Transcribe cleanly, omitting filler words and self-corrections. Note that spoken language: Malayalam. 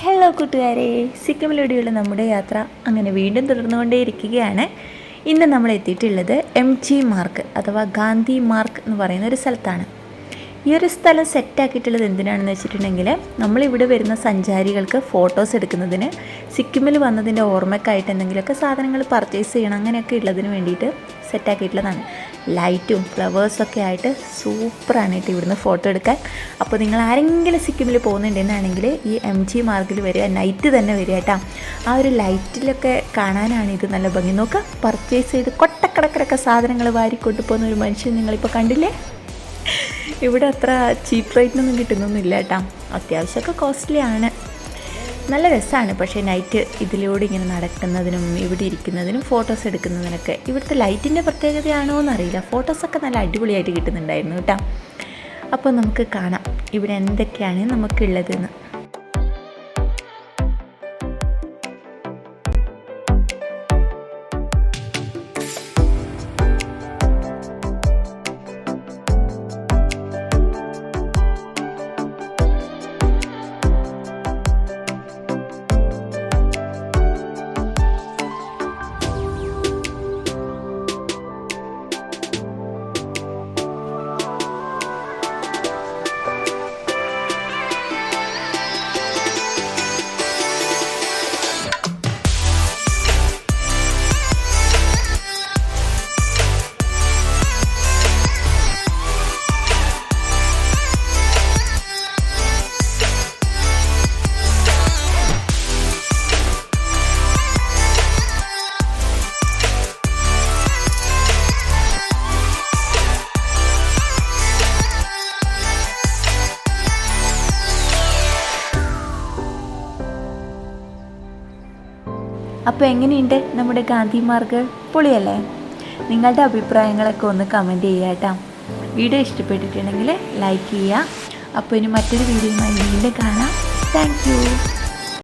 ഹലോ കൂട്ടുകാരെ, സിക്കിമിലൂടെയുള്ള നമ്മുടെ യാത്ര അങ്ങനെ വീണ്ടും തുടർന്നുകൊണ്ടേയിരിക്കുകയാണ്. ഇന്ന് നമ്മൾ എത്തിയിട്ടുള്ളത് MG മാർഗ് അഥവാ ഗാന്ധി മാർഗ് എന്ന് പറയുന്ന ഒരു സ്ഥലത്താണ്. ഈ ഒരു സ്ഥലം സെറ്റാക്കിയിട്ടുള്ളത് എന്തിനാണെന്ന് വെച്ചിട്ടുണ്ടെങ്കിൽ, നമ്മളിവിടെ വരുന്ന സഞ്ചാരികൾക്ക് ഫോട്ടോസ് എടുക്കുന്നതിന്, സിക്കിമിൽ വന്നതിൻ്റെ ഓർമ്മയ്ക്കായിട്ട് എന്തെങ്കിലുമൊക്കെ സാധനങ്ങൾ പർച്ചേസ് ചെയ്യണം, അങ്ങനെയൊക്കെ ഉള്ളതിന് വേണ്ടിയിട്ട് സെറ്റാക്കിയിട്ടുള്ളതാണ്. ലൈറ്റും ഫ്ലവേഴ്സൊക്കെ ആയിട്ട് സൂപ്പറാണ് കേട്ടോ ഇവിടുന്ന് ഫോട്ടോ എടുക്കാൻ. അപ്പോൾ നിങ്ങൾ ആരെങ്കിലും സിക്കിമിൽ പോകുന്നുണ്ടെന്നാണെങ്കിൽ ഈ MG മാർഗിൽ വരിക, നൈറ്റ് തന്നെ വരിക കേട്ടോ. ആ ഒരു ലൈറ്റിലൊക്കെ കാണാനാണ് ഇത് നല്ല ഭംഗി. നോക്കുക, പർച്ചേസ് ചെയ്ത് കൊട്ടക്കടക്കരൊക്കെ സാധനങ്ങൾ വാരിക്കൊണ്ടു പോകുന്ന ഒരു മനുഷ്യൻ നിങ്ങളിപ്പോൾ കണ്ടില്ലേ. ഇവിടെ അത്ര ചീപ്പ് റേറ്റിനൊന്നും കിട്ടുന്നൊന്നുമില്ല കേട്ടോ, അത്യാവശ്യമൊക്കെ കോസ്റ്റ്ലി ആണ്. നല്ല രസമാണ്. പക്ഷേ നൈറ്റ് ഇതിലൂടെ ഇങ്ങനെ നടക്കുന്നതിനും ഇവിടെ ഇരിക്കുന്നതിനും ഫോട്ടോസ് എടുക്കുന്നതിനൊക്കെ ഇവിടുത്തെ ലൈറ്റിൻ്റെ പ്രത്യേകതയാണോ എന്നറിയില്ല, ഫോട്ടോസൊക്കെ നല്ല അടിപൊളിയായിട്ട് കിട്ടുന്നുണ്ടായിരുന്നു കേട്ടോ. അപ്പോൾ നമുക്ക് കാണാം ഇവിടെ എന്തൊക്കെയാണ് നമുക്കുള്ളതെന്ന്. അപ്പോൾ എങ്ങനെയുണ്ട് നമ്മുടെ ഗാന്ധി മാർഗ്? പൊളിയല്ലേ? നിങ്ങളുടെ അഭിപ്രായങ്ങളൊക്കെ ഒന്ന് കമൻറ്റ് ചെയ്യുക കേട്ടോ. വീഡിയോ ഇഷ്ടപ്പെട്ടിട്ടുണ്ടെങ്കിൽ ലൈക്ക് ചെയ്യുക. അപ്പോൾ ഇനി മറ്റൊരു വീഡിയോയുമായി വീണ്ടും കാണാം. Thank you.